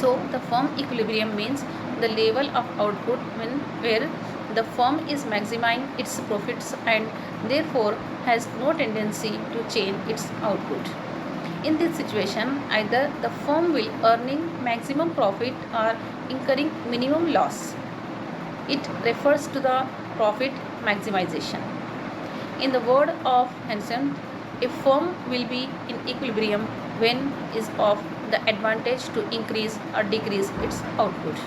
So the firm equilibrium means the level of output where the firm is maximizing its profits and therefore has no tendency to change its output. In this situation, either the firm will earning maximum profit or incurring minimum loss. It refers to the profit maximization. In the word of Hansen, a firm will be in equilibrium when is of the advantage to increase or decrease its output.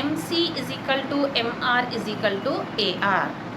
MC = MR = AR,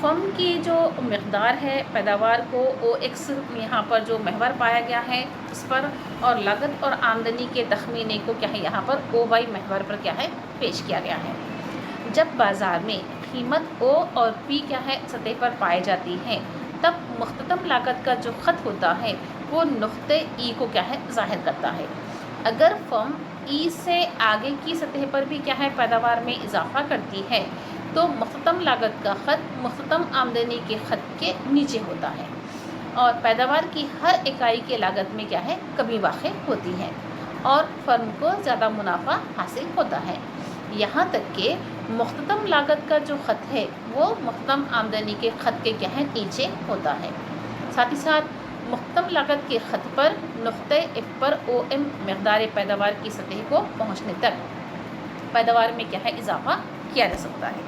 فم کی جو مقدار ہے پیداوار کو او x یہاں پر جو محور پایا گیا ہے اس پر، اور لاگت اور آمدنی کے تخمینے کو کیا ہے یہاں پر او وائی محور پر کیا ہے پیش کیا گیا ہے۔ جب بازار میں قیمت او اور پی کیا ہے سطح پر پائی جاتی ہے، تب مختتم لاگت کا جو خط ہوتا ہے وہ نقطے ای کو کیا ہے ظاہر کرتا ہے۔ اگر فرم ای سے آگے کی سطح پر بھی کیا ہے پیداوار میں اضافہ کرتی ہے تو مختتم لاگت کا خط مختتم آمدنی کے خط کے نیچے ہوتا ہے، اور پیداوار کی ہر اکائی کے لاگت میں کیا ہے کمی واقع ہوتی ہے اور فرم کو زیادہ منافع حاصل ہوتا ہے، یہاں تک کہ مختتم لاگت کا جو خط ہے وہ مختتم آمدنی کے خط کے کیا ہے نیچے ہوتا ہے۔ ساتھ ہی ساتھ مختتم لاگت کے خط پر نقطہ ایف پر او ایم مقدار پیداوار کی سطح کو پہنچنے تک پیداوار میں کیا ہے اضافہ کیا جا سکتا ہے،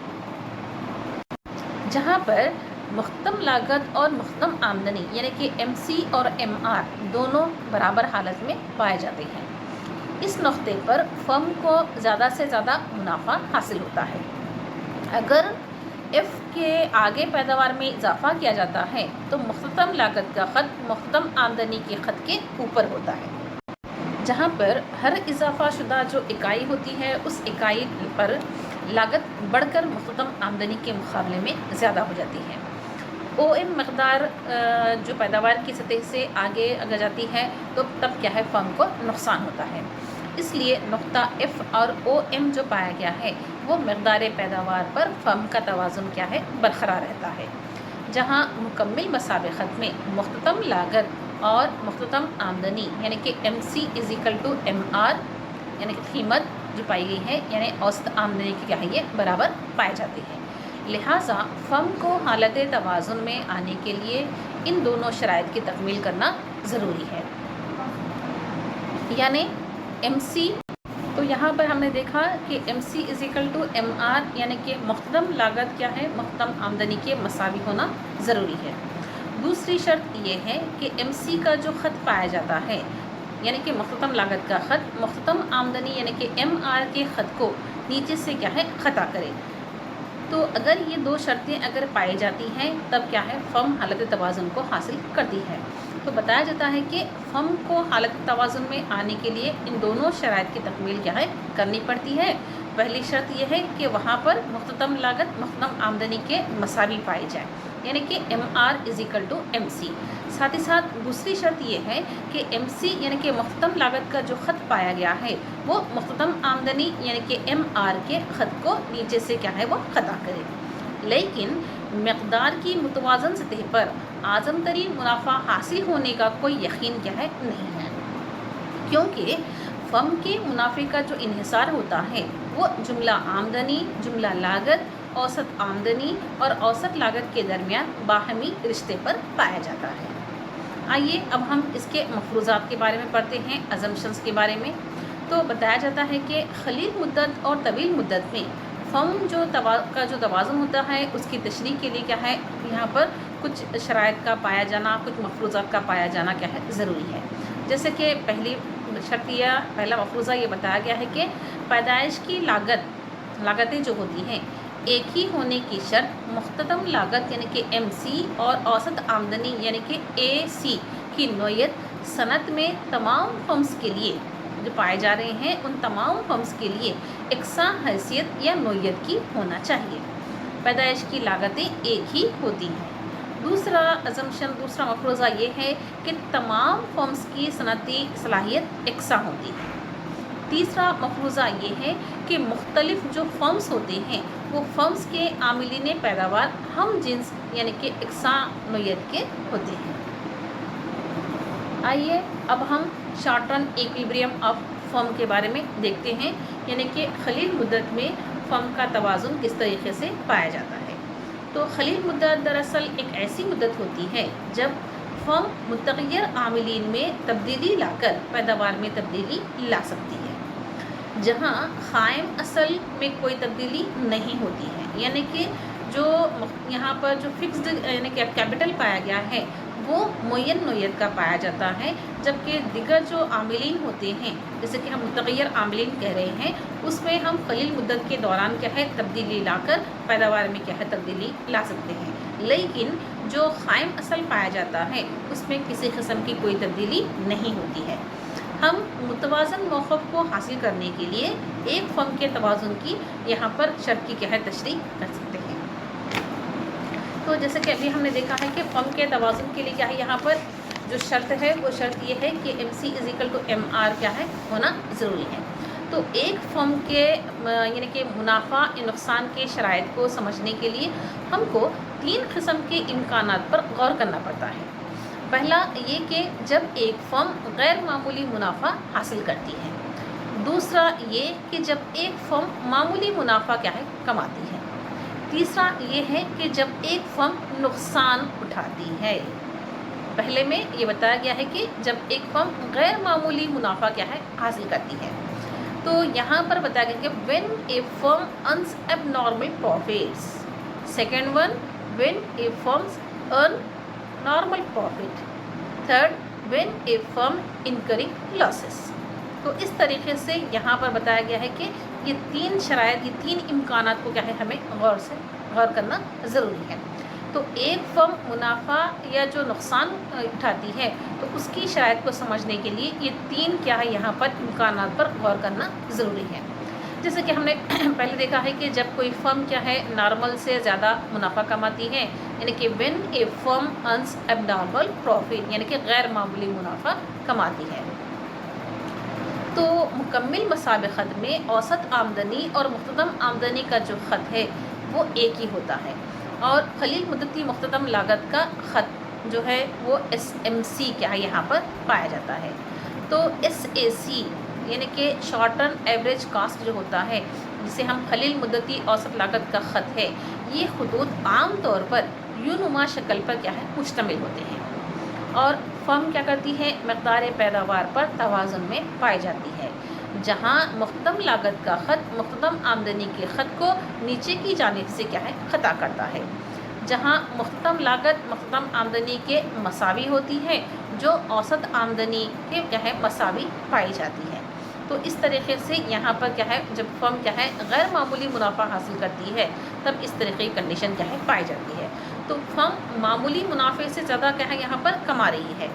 جہاں پر مختتم لاگت اور مختتم آمدنی یعنی کہ ایم سی اور ایم آر دونوں برابر حالت میں پائے جاتے ہیں۔ اس نقطے پر فرم کو زیادہ سے زیادہ منافع حاصل ہوتا ہے۔ اگر ایف کے آگے پیداوار میں اضافہ کیا جاتا ہے تو مختتم لاگت کا خط مختتم آمدنی کے خط کے اوپر ہوتا ہے، جہاں پر ہر اضافہ شدہ جو اکائی ہوتی ہے اس اکائی پر لاگت بڑھ کر مختتم آمدنی کے مقابلے میں زیادہ ہو جاتی ہے۔ او ایم مقدار جو پیداوار کی سطح سے آگے اگر جاتی ہے تو تب کیا ہے فرم کو نقصان ہوتا ہے، اس لیے نقطہ ایف اور او ایم جو پایا گیا ہے وہ مقدار پیداوار پر فرم کا توازن کیا ہے برقرار رہتا ہے، جہاں مکمل مسابقت میں مختتم لاگت اور مختتم آمدنی یعنی کہ M C is equal to M R یعنی کہ قیمت جو پائی گئی ہے یعنی اوسط آمدنی کی کیا ہے یہ برابر پائے جاتی ہے۔ لہٰذا فرم کو حالت توازن میں آنے کے لیے ان دونوں شرائط کی تکمیل کرنا ضروری ہے، یعنی ایم سی، تو یہاں پر ہم نے دیکھا کہ M C is equal to M R یعنی کہ مختتم لاگت کیا ہے مختتم آمدنی کے مساوی ہونا ضروری ہے۔ دوسری شرط یہ ہے کہ ایم سی کا جو خط پایا جاتا ہے یعنی کہ مختتم لاگت کا خط مختتم آمدنی یعنی کہ ایم آر کے خط کو نیچے سے کیا ہے خطا کرے، تو اگر یہ دو شرطیں اگر پائی جاتی ہیں تب کیا ہے فرم حالت توازن کو حاصل کرتی ہے۔ تو بتایا جاتا ہے کہ فرم کو حالت توازن میں آنے کے لیے ان دونوں شرائط کی تکمیل کیا ہے کرنی پڑتی ہے۔ پہلی شرط یہ ہے کہ وہاں پر مختتم لاگت مختتم آمدنی کے مساوی پائی جائے یعنی کہ M R is equal to M C. ساتھ ہی ساتھ دوسری شرط یہ ہے کہ ایم سی یعنی کہ مختتم لاگت کا جو خط پایا گیا ہے وہ مختتم آمدنی یعنی کہ ایم آر کے خط کو نیچے سے کیا ہے وہ خطا کرے، لیکن مقدار کی متوازن سطح پر اعظم ترین منافع حاصل ہونے کا کوئی یقین کیا ہے نہیں ہے، کیونکہ فرم کے منافع کا جو انحصار ہوتا ہے وہ جملہ آمدنی، جملہ لاگت، اوسط آمدنی اور اوسط لاگت کے درمیان باہمی رشتے پر پایا جاتا ہے۔ آئیے اب ہم اس کے مفروضات کے بارے میں پڑھتے ہیں، ازمپشنز کے بارے میں۔ تو بتایا جاتا ہے کہ قلیل مدت اور طویل مدت میں فرم کا جو توازن ہوتا ہے اس کی تشریح کے لیے کیا ہے یہاں پر کچھ شرائط کا پایا جانا، کچھ مفروضات کا پایا جانا کیا ہے ضروری ہے۔ جیسے کہ پہلی شرط یا پہلا مفروضہ یہ بتایا گیا ہے کہ پیدائش کی لاگتیں جو ہوتی ہیں ایک ہی ہونے کی شرط مختتم لاگت یعنی کہ ایم سی اور اوسط آمدنی یعنی کہ اے سی کی نوعیت صنعت میں تمام فرمز کے لیے جو پائے جا رہے ہیں ان تمام فرمز کے لیے یکساں حیثیت یا نوعیت کی ہونا چاہیے۔ پیدائش کی لاگتیں ایک ہی ہوتی ہیں۔ دوسرا مفروضہ یہ ہے کہ تمام فرمز کی صنعتی صلاحیت یکساں ہوتی ہے۔ تیسرا مفروضہ یہ ہے کہ مختلف جو فرمز ہوتے ہیں وہ فرمز کے عاملین پیداوار ہم جنس یعنی کہ یکساں نوعیت کے ہوتے ہیں۔ آئیے اب ہم short run equilibrium of firm کے بارے میں دیکھتے ہیں، یعنی کہ قلیل مدت میں فرم کا توازن کس طریقے سے پایا جاتا ہے۔ تو قلیل مدت دراصل ایک ایسی مدت ہوتی ہے جب فرم متغیر عاملین میں تبدیلی لا کر پیداوار میں تبدیلی لا سکتی ہے، جہاں قائم اصل میں کوئی تبدیلی نہیں ہوتی ہے، یعنی کہ جو یہاں پر جو فکسڈ یعنی کہ کیپٹل پایا گیا ہے وہ معین نوعیت کا پایا جاتا ہے، جبکہ دیگر جو عاملین ہوتے ہیں جیسے کہ ہم متغیر عاملین کہہ رہے ہیں اس میں ہم قلیل مدت کے دوران کیا ہے تبدیلی لا کر پیداوار میں کیا ہے تبدیلی لا سکتے ہیں۔ لیکن جو قائم اصل پایا جاتا ہے اس میں کسی قسم کی کوئی تبدیلی نہیں ہوتی ہے۔ ہم متوازن موقف کو حاصل کرنے کے لیے ایک فم کے توازن کی یہاں پر شرط کی کیا ہے تشریح کر سکتے ہیں۔ تو جیسے کہ ابھی ہم نے دیکھا ہے کہ فم کے توازن کے لیے کیا ہے، یہاں پر جو شرط ہے وہ شرط یہ ہے کہ MC=MR کیا ہے ہونا ضروری ہے۔ تو ایک فم کے یعنی کہ منافع یا نقصان کے شرائط کو سمجھنے کے لیے ہم کو 3 قسم کے امکانات پر غور کرنا پڑتا ہے۔ پہلا یہ کہ جب ایک فرم غیر معمولی منافع حاصل کرتی ہے، دوسرا یہ کہ جب ایک فرم معمولی منافع کیا ہے کماتی ہے، تیسرا یہ ہے کہ جب ایک فرم نقصان اٹھاتی ہے۔ پہلے میں یہ بتایا گیا ہے کہ جب ایک فرم غیر معمولی منافع کیا ہے حاصل کرتی ہے، تو یہاں پر بتایا گیا کہ when a firm earns abnormal profits. Second one, when a firm earn normal profit. Third, when a firm incurring losses. تو اس طریقے سے یہاں پر بتایا گیا ہے کہ یہ 3 شرائط، یہ 3 امکانات کو کیا ہے ہمیں غور کرنا ضروری ہے۔ تو ایک فرم منافع یا جو نقصان اٹھاتی ہے تو اس کی شرائط کو سمجھنے کے لیے یہ 3 کیا ہے یہاں پر امکانات پر غور کرنا ضروری ہے۔ جیسے کہ ہم نے پہلے دیکھا ہے کہ جب کوئی فرم کیا ہے نارمل سے زیادہ منافع کماتی ہے، یعنی کہ when a firm earns abnormal profit، یعنی کہ غیر معمولی منافع کماتی ہے۔ تو مکمل مساوی خط میں اوسط آمدنی اور مختتم آمدنی کا جو خط ہے وہ ایک ہی ہوتا ہے، اور قلیل مدتی مختتم لاگت کا خط جو ہے وہ SMC کیا ہے یہاں پر پایا جاتا ہے۔ تو SAC یعنی کہ شارٹ ٹرم ایوریج کاسٹ جو ہوتا ہے، جسے ہم قلیل مدتی اوسط لاگت کا خط ہے، یہ خطوط عام طور پر یوں نما شکل پر کیا ہے مشتمل ہوتے ہیں، اور فرم کیا کرتی ہے مقدار پیداوار پر توازن میں پائی جاتی ہے، جہاں مختتم لاگت کا خط مختتم آمدنی کے خط کو نیچے کی جانب سے کیا ہے خطا کرتا ہے، جہاں مختتم لاگت مختتم آمدنی کے مساوی ہوتی ہے، جو اوسط آمدنی کے کیا ہے مساوی پائی جاتی ہے۔ تو اس طریقے سے یہاں پر کیا ہے جب فرم کیا ہے غیر معمولی منافع حاصل کرتی ہے تب اس طریقے کی کنڈیشن کیا ہے پائی جاتی ہے۔ تو فرم معمولی منافع سے زیادہ کیا ہے یہاں پر کما رہی ہے،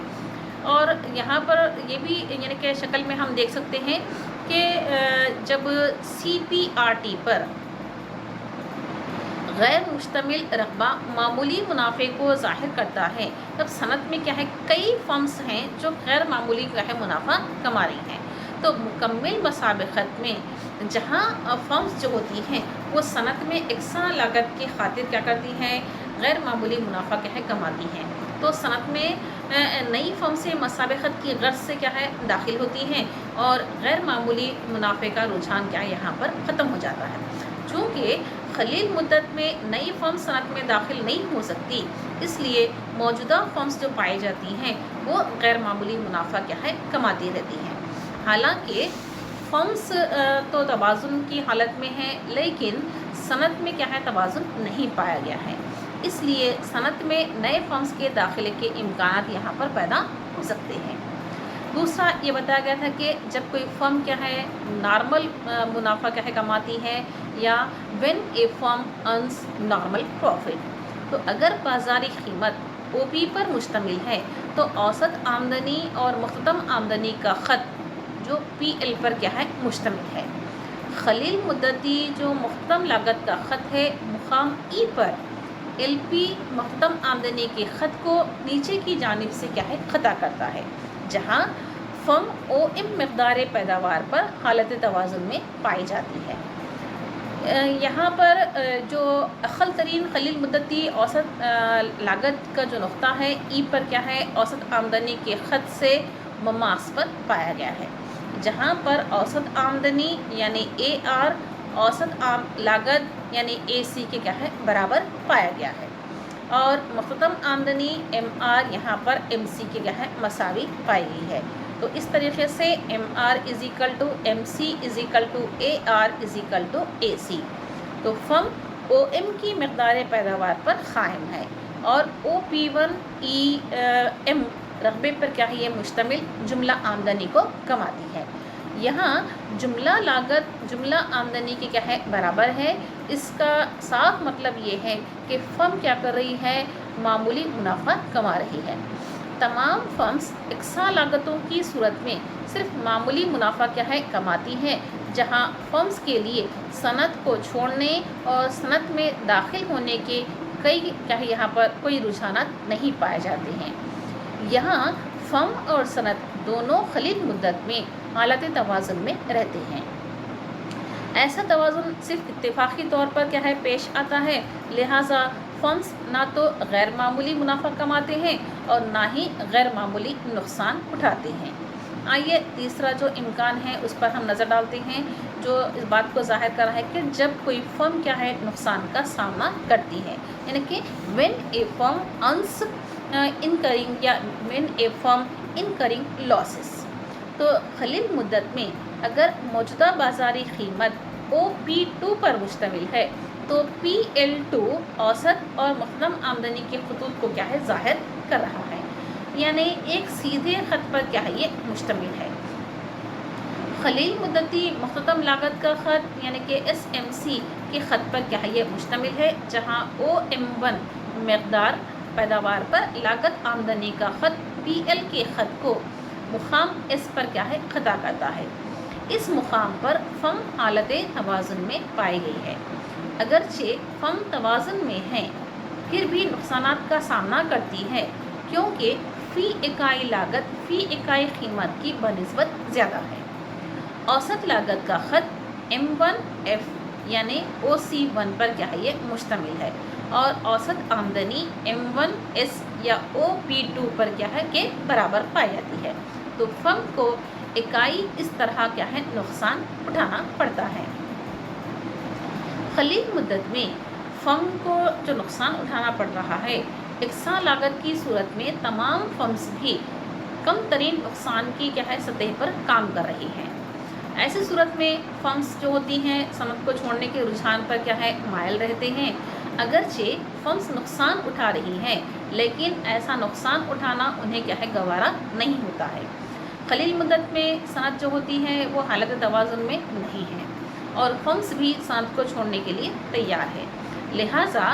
اور یہاں پر یہ بھی یعنی کہ شکل میں ہم دیکھ سکتے ہیں کہ جب CPRT پر غیر مشتمل رقبہ معمولی منافع کو ظاہر کرتا ہے، تب صنعت میں کیا ہے کئی فرمز ہیں جو غیر معمولی کیا ہے منافع کما رہی ہیں۔ تو مکمل مساوی خط میں جہاں فرمز جو ہوتی ہیں وہ صنعت میں یکساں لاگت کی خاطر کیا کرتی ہیں غیر معمولی منافع کیا ہے کماتی ہیں، تو صنعت میں نئی فرم سے مساوی خط کی غرض سے کیا ہے داخل ہوتی ہیں، اور غیر معمولی منافع کا رجحان کیا یہاں پر ختم ہو جاتا ہے۔ چونکہ قلیل مدت میں نئی فرم صنعت میں داخل نہیں ہو سکتی، اس لیے موجودہ فرمز جو پائی جاتی ہیں وہ غیر معمولی منافع کیا ہے کماتی رہتی ہیں۔ حالانکہ فرمز تو توازن کی حالت میں ہیں، لیکن صنعت میں کیا ہے توازن نہیں پایا گیا ہے، اس لیے صنعت میں نئے فرمز کے داخلے کے امکانات یہاں پر پیدا ہو سکتے ہیں۔ دوسرا یہ بتایا گیا تھا کہ جب کوئی فرم کیا ہے نارمل منافع کیا ہے کماتی ہے، یا when a firm earns normal profit، تو اگر بازاری قیمت OP پر مشتمل ہے تو اوسط آمدنی اور مختتم آمدنی کا خط جو PL پر کیا ہے مشتمل ہے۔ قلیل مدتی جو مختتم لاگت کا خط ہے مقام E پر LP مختتم آمدنی کے خط کو نیچے کی جانب سے کیا ہے خطا کرتا ہے، جہاں فرم OM مقدار پیداوار پر حالت توازن میں پائی جاتی ہے۔ یہاں پر جو اقل ترین قلیل مدتی اوسط لاگت کا جو نقطہ ہے E پر کیا ہے اوسط آمدنی کے خط سے مماثل پایا گیا ہے، جہاں پر اوسط آمدنی یعنی AR اوسط لاگت یعنی AC کے کیا ہے برابر پایا گیا ہے، اور مختتم آمدنی MR یہاں پر MC کے کیا ہے مساوی پائی گئی ہے۔ تو اس طریقے سے MR=MC AR=AC، تو فرم OM کی مقدار پیداوار پر قائم ہے، اور OP1EM رقبے پر کیا ہے یہ مشتمل جملہ آمدنی کو کماتی ہے۔ یہاں جملہ لاگت جملہ آمدنی کے کیا ہے برابر ہے. اس کا صاف مطلب یہ ہے کہ فرم کیا کر رہی ہے, معمولی منافع کما رہی ہے. تمام فرمز یکساں لاگتوں کی صورت میں صرف معمولی منافع کیا ہے کماتی ہیں, جہاں فرمز کے لیے صنعت کو چھوڑنے اور صنعت میں داخل ہونے کے کئی کیا ہے یہاں پر کوئی رجحانات نہیں پائے جاتے ہیں. یہاں فرم اور صنعت دونوں قلیل مدت میں حالت توازن میں رہتے ہیں. ایسا توازن صرف اتفاقی طور پر کیا ہے پیش آتا ہے, لہٰذا فرمز نہ تو غیر معمولی منافع کماتے ہیں اور نہ ہی غیر معمولی نقصان اٹھاتے ہیں. آئیے تیسرا جو امکان ہے اس پر ہم نظر ڈالتے ہیں, جو اس بات کو ظاہر کر رہا ہے کہ جب کوئی فرم کیا ہے نقصان کا سامنا کرتی ہے, یعنی کہ when a firm earns incurring یا when a firm incurring losses. تو قلیل مدت میں اگر موجودہ بازاری قیمت OP2 پر مشتمل ہے تو PL2 اوسط اور مقدم آمدنی کے خطوط کو کیا ہے ظاہر کر رہا ہے, یعنی ایک سیدھے خط پر کیا ہے یہ مشتمل ہے. قلیل مدتی مختتم لاگت کا خط یعنی کہ SMC کے خط پر کیا ہے یہ مشتمل ہے, جہاں OM1 مقدار پیداوار پر لاگت آمدنی کا خط PL کے خط کو مقام S پر کیا ہے خطا کرتا ہے. اس مقام پر فرم حالت توازن میں پائی گئی ہے. اگرچہ فرم توازن میں ہے پھر بھی نقصانات کا سامنا کرتی ہے, کیونکہ فی اکائی لاگت فی اکائی قیمت کی بنسبت زیادہ ہے. اوسط لاگت کا خط M1F یعنی OC1 پر کیا ہے یہ مشتمل ہے, اور اوسط آمدنی M1S یا OP2 پر کیا ہے کہ برابر پائی جاتی ہے. تو فرم کو اکائی اس طرح کیا ہے نقصان اٹھانا پڑتا ہے. قلیل مدت میں فرم کو جو نقصان اٹھانا پڑ رہا ہے, یکساں لاگت کی صورت میں تمام فرمز بھی کم ترین نقصان کی کیا ہے سطح پر کام کر رہی ہیں. ایسی صورت میں فرمز جو ہوتی ہیں صنعت کو چھوڑنے کے رجحان پر کیا ہے مائل رہتے ہیں. اگرچہ فرمز نقصان اٹھا رہی ہیں لیکن ایسا نقصان اٹھانا انہیں کیا ہے گوارا نہیں ہوتا ہے. قلیل مدت میں صنعت جو ہوتی ہے وہ حالت توازن میں نہیں ہے اور فرمز بھی صنعت کو چھوڑنے کے لیے تیار ہے. لہٰذا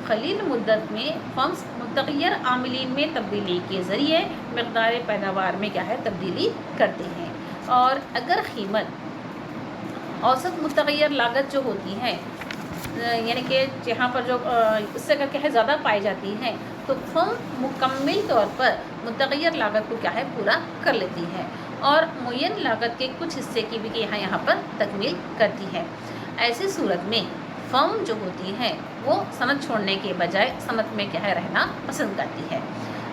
قلیل مدت میں فرمز متغیر عاملین میں تبدیلی کے ذریعے مقدار پیداوار میں کیا ہے تبدیلی کرتے ہیں, اور اگر قیمت اوسط متغیر لاگت جو ہوتی ہے یعنی کہ جہاں پر جو اس سے کیا ہے زیادہ پائی جاتی ہیں تو فرم مکمل طور پر متغیر لاگت کو کیا ہے پورا کر لیتی ہے اور معین لاگت کے کچھ حصے کی بھی یہاں پر تکمیل کرتی ہے. ایسی صورت میں فرم جو ہوتی ہے وہ صنعت چھوڑنے کے بجائے صنعت میں کیا ہے رہنا پسند کرتی ہے.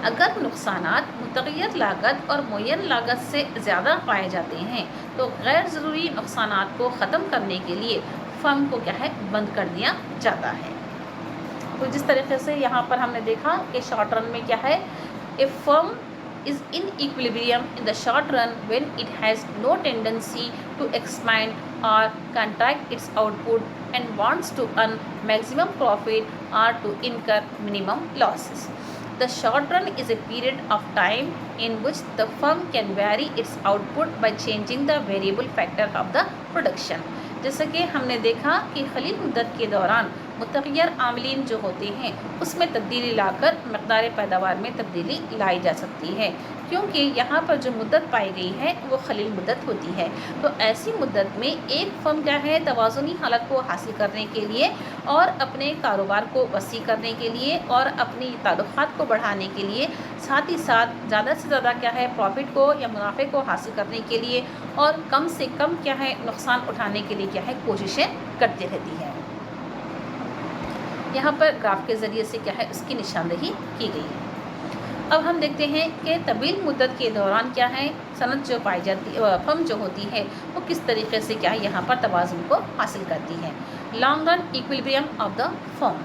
اگر نقصانات متغیر لاگت اور معین لاگت سے زیادہ پائے جاتے ہیں تو غیر ضروری نقصانات کو ختم کرنے کے لیے فرم کو کیا ہے بند کر دیا جاتا ہے. تو جس طریقے سے یہاں پر ہم نے دیکھا کہ شارٹ رن میں کیا ہے, اے فرم is in equilibrium in the short run when it has no tendency to expand or contract its output and wants to earn maximum profit or to incur minimum losses. The short run is a period of time in which the firm can vary its output by changing the variable factor of the production. جیسا کہ ہم نے دیکھا کہ قلیل مدت کے دوران متغیر عاملین جو ہوتے ہیں اس میں تبدیلی لا کر مقدار پیداوار میں تبدیلی لائی جا سکتی ہے, کیونکہ یہاں پر جو مدت پائی گئی ہے وہ قلیل مدت ہوتی ہے. تو ایسی مدت میں ایک فرم کیا ہے توازنی حالت کو حاصل کرنے کے لیے اور اپنے کاروبار کو وسیع کرنے کے لیے اور اپنی تعلقات کو بڑھانے کے لیے, ساتھ ہی ساتھ زیادہ سے زیادہ کیا ہے پروفٹ کو یا منافع کو حاصل کرنے کے لیے اور کم سے کم کیا ہے نقصان اٹھانے کے لیے کیا ہے کوششیں کرتی رہتی ہے. یہاں پر گراف کے ذریعے سے کیا ہے اس کی نشاندہی کی گئی ہے. اب ہم دیکھتے ہیں کہ طویل مدت کے دوران کیا ہے صنعت جو پائی جاتی فرم جو ہوتی ہے وہ کس طریقے سے کیا ہے یہاں پر توازن کو حاصل کرتی ہے. Long run equilibrium of the firm.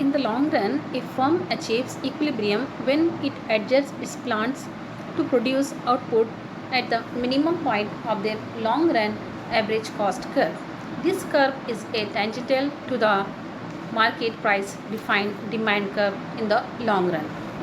In the long run, a firm achieves equilibrium when it adjusts its plants to produce output at the minimum point of their long run average cost curve. This curve is a tangential to the market price defined demand curve in the long run.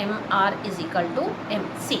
MR=MC।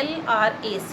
LRAC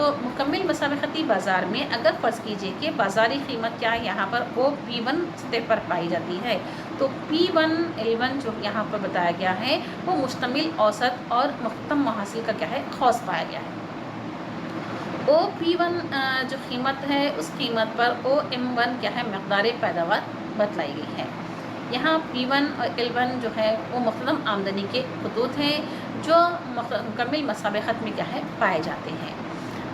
تو مکمل مسابقتی بازار میں اگر فرض کیجئے کہ بازاری قیمت کیا ہے یہاں پر OP1 سطح پر پائی جاتی ہے، تو P1L1 جو یہاں پر بتایا گیا ہے وہ مشتمل اوسط اور مختم محاصل کا کیا ہے خاص پایا گیا ہے۔ OP1 جو قیمت ہے اس قیمت پر OM1 کیا ہے مقدار پیداوار بتلائی گئی ہے۔ یہاں P1 اور L1 جو ہے وہ مقدم آمدنی کے خطوط ہیں جو مکمل مسابقت میں کیا ہے پائے جاتے ہیں،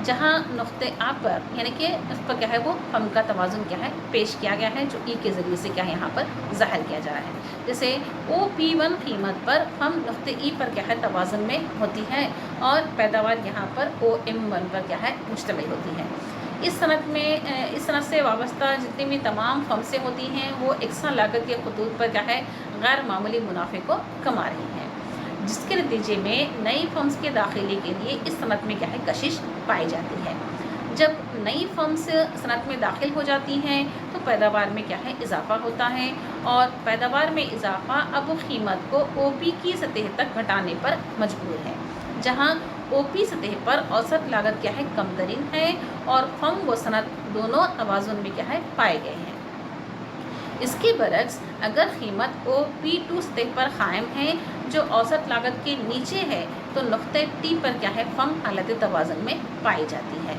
جہاں نقطے آ پر یعنی کہ اس پر کیا ہے وہ فم کا توازن کیا ہے پیش کیا گیا ہے، جو کے ذریعے سے کیا ہے یہاں پر ظاہر کیا جا رہا ہے۔ جیسے OP1 قیمت پر فم نقطے پر کیا ہے توازن میں ہوتی ہے اور پیداوار یہاں پر OM1 پر کیا ہے مشتمل ہوتی ہے۔ اس صنعت سے وابستہ جتنی بھی تمام فمسیں ہوتی ہیں وہ یکساں لاگت کے خطوط پر کیا ہے غیر معمولی منافع کو کما رہی ہیں، جس کے نتیجے میں نئی فمس کے داخلے کے لیے اس صنعت میں کیا ہے کشش پائی جاتی ہے۔ جب نئی فمس صنعت میں داخل ہو جاتی ہیں تو پیداوار میں کیا ہے اضافہ ہوتا ہے، اور پیداوار میں اضافہ اب قیمت کو OP کی سطح تک گھٹانے پر مجبور ہے، جہاں OP سطح پر اوسط لاگت کیا ہے کم ترین ہے اور فم و صنعت دونوں توازن میں کیا ہے پائے گئے ہیں۔ اس کے برعکس اگر قیمت OP2 سطح پر قائم ہے جو اوسط لاگت کے نیچے ہے تو نقطہ T پر کیا ہے فم حالت توازن میں پائی جاتی ہے،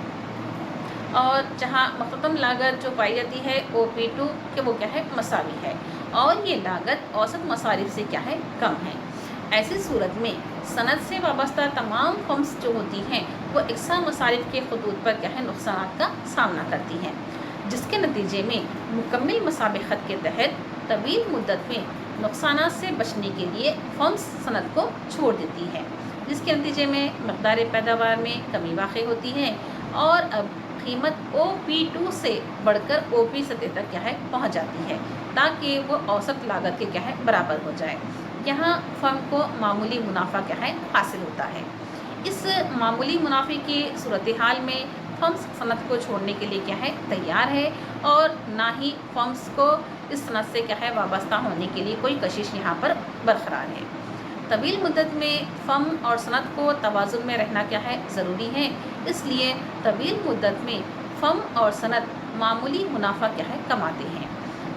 اور جہاں مختم لاگت جو پائی جاتی ہے OP2 کہ وہ کیا ہے مساوی ہے اور یہ لاگت اوسط مصارف سے کیا ہے کم ہے۔ ایسی صورت میں صنعت سے وابستہ تمام فمس جو ہوتی ہیں وہ یکساں مصارف کے خطوط پر کیا ہے نقصانات کا سامنا کرتی ہیں، جس کے نتیجے میں مکمل مسابقت کے تحت طویل مدت میں نقصانات سے بچنے کے لیے فمس صنعت کو چھوڑ دیتی ہے، جس کے نتیجے میں مقدار پیداوار میں کمی واقع ہوتی ہے اور اب قیمت OP2 سے بڑھ کر OP سطح تک کیا ہے پہنچ جاتی ہے تاکہ وہ اوسط لاگت کے کیا ہے برابر ہو جائے۔ یہاں فم کو معمولی منافع کیا ہے حاصل ہوتا ہے۔ اس معمولی منافع کی صورتحال میں فمس صنعت کو چھوڑنے کے لیے کیا ہے تیار ہے، اور نہ ہی فمس کو اس صنعت سے کیا ہے وابستہ ہونے کے لیے کوئی کشش یہاں پر برقرار ہے۔ طویل مدت میں فم اور صنعت کو توازن میں رہنا کیا ہے ضروری ہے، اس لیے طویل مدت میں فم اور صنعت معمولی منافع کیا ہے کماتے ہیں۔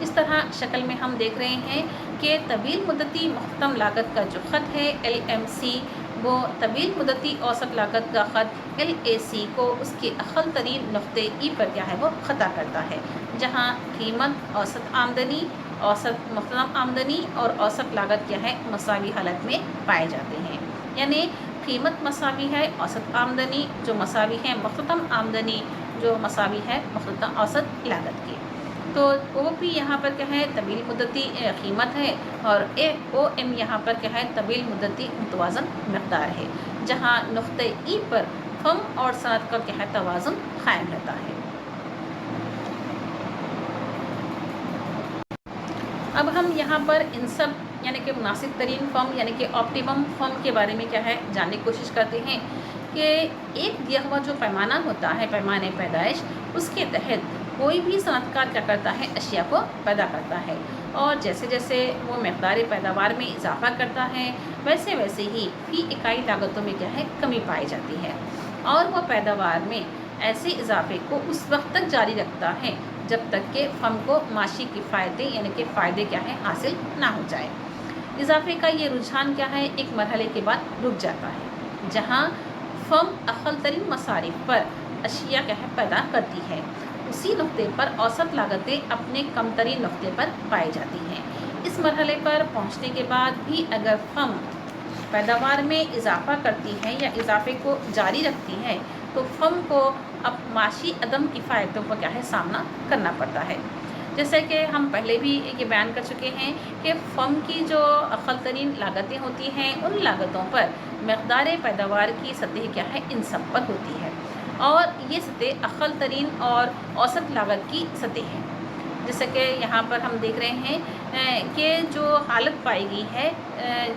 اس طرح شکل میں ہم دیکھ رہے ہیں کہ طویل مدتی مختم لاگت کا جو خط ہے LMC وہ طویل مدتی اوسط لاگت کا خط LAC کو اس کے اقل ترین نقطے E پر کیا ہے وہ خطا کرتا ہے، جہاں قیمت، اوسط آمدنی، اوسط مختم آمدنی اور اوسط لاگت کیا ہے مساوی حالت میں پائے جاتے ہیں، یعنی قیمت مساوی ہے اوسط آمدنی جو مساوی ہے مختم آمدنی جو مساوی ہے مختم اوسط لاگت کے۔ تو OP یہاں پر کیا ہے طویل مدتی قیمت ہے اور OM یہاں پر کیا ہے طویل مدتی متوازن مقدار ہے، جہاں نقطہ E پر فم اور صنعت کا کیا ہے توازن قائم رہتا ہے۔ اب ہم یہاں پر ان سب یعنی کہ مناسب ترین فم یعنی کہ آپٹیمم فم کے بارے میں کیا ہے جاننے کی کوشش کرتے ہیں کہ ایک دیا ہوا جو پیمانہ ہوتا ہے پیمانے پیدائش، اس کے تحت کوئی بھی صنعت کار کیا کرتا ہے اشیاء کو پیدا کرتا ہے، اور جیسے جیسے وہ مقدار پیداوار میں اضافہ کرتا ہے ویسے ویسے ہی فی اکائی لاگتوں میں کیا ہے کمی پائی جاتی ہے، اور وہ پیداوار میں ایسے اضافے کو اس وقت تک جاری رکھتا ہے جب تک کہ فم کو معاشی کفایتیں یعنی کہ فائدے کیا ہے حاصل نہ ہو جائے۔ اضافے کا یہ رجحان کیا ہے ایک مرحلے کے بعد رک جاتا ہے، جہاں فم اقل ترین مصارف پر اشیاء کیا ہے پیدا کرتی ہے، اسی نقطے پر اوسط لاگتیں اپنے کم ترین نقطے پر پائی جاتی ہیں۔ اس مرحلے پر پہنچنے کے بعد بھی اگر فم پیداوار میں اضافہ کرتی ہے یا اضافے کو جاری رکھتی ہے تو فم کو اب معاشی عدم کفایتوں کا کیا ہے سامنا کرنا پڑتا ہے، جیسے کہ ہم پہلے بھی یہ بیان کر چکے ہیں کہ فم کی جو اقل ترین لاگتیں ہوتی ہیں ان لاگتوں پر مقدار پیداوار کی سطح کیا ہے ان سب پر ہوتی ہے، اور یہ سطح اقل ترین اور اوسط لاگت کی سطح ہے۔ جیسے کہ یہاں پر ہم دیکھ رہے ہیں کہ جو حالت پائی گئی ہے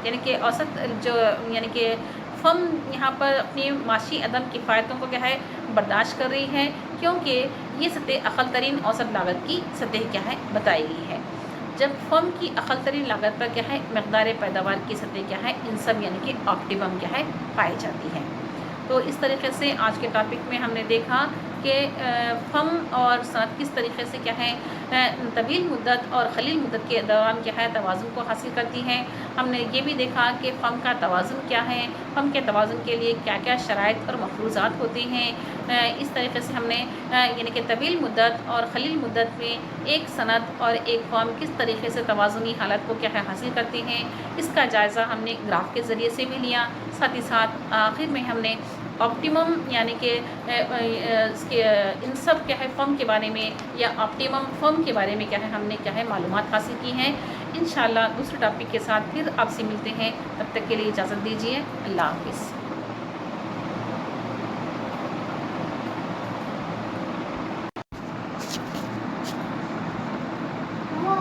یعنی کہ اوسط جو یعنی کہ فم یہاں پر اپنی معاشی عدم کفایتوں کو کیا ہے برداشت کر رہی ہے، کیونکہ یہ سطح اقل ترین اوسط لاگت کی سطح کیا ہے بتائی گئی ہے۔ جب فم کی اقل ترین لاگت پر کیا ہے مقدار پیداوار کی سطح کیا ہے ان سب یعنی کہ آپٹیمم کیا ہے پائی جاتی ہے۔ تو اس طریقے سے آج کے ٹاپک میں ہم نے دیکھا کہ فم اور صنعت کس طریقے سے کیا ہے طویل مدت اور قلیل مدت کے دوران کیا ہے توازن کو حاصل کرتی ہیں۔ ہم نے یہ بھی دیکھا کہ فم کا توازن کیا ہے، فم کے توازن کے لیے کیا کیا شرائط اور مفروضات ہوتے ہیں۔ اس طریقے سے ہم نے یعنی کہ طویل مدت اور قلیل مدت میں ایک صنعت اور ایک فم کس طریقے سے توازنی حالت کو کیا ہے حاصل کرتے ہیں، اس کا جائزہ ہم نے گراف کے ذریعے سے بھی لیا۔ ساتھ ہی ساتھ آخر میں ہم نے آپٹیمم یعنی کہ اس کے ان سب کیا ہے فم کے بارے میں یا آپٹیمم فم کے بارے میں کیا ہے ہم نے کیا ہے معلومات حاصل کی ہیں۔ انشاءاللہ دوسرے ٹاپک کے ساتھ پھر آپ سے ملتے ہیں، تب تک کے لیے اجازت دیجیے، اللہ حافظ۔ وہ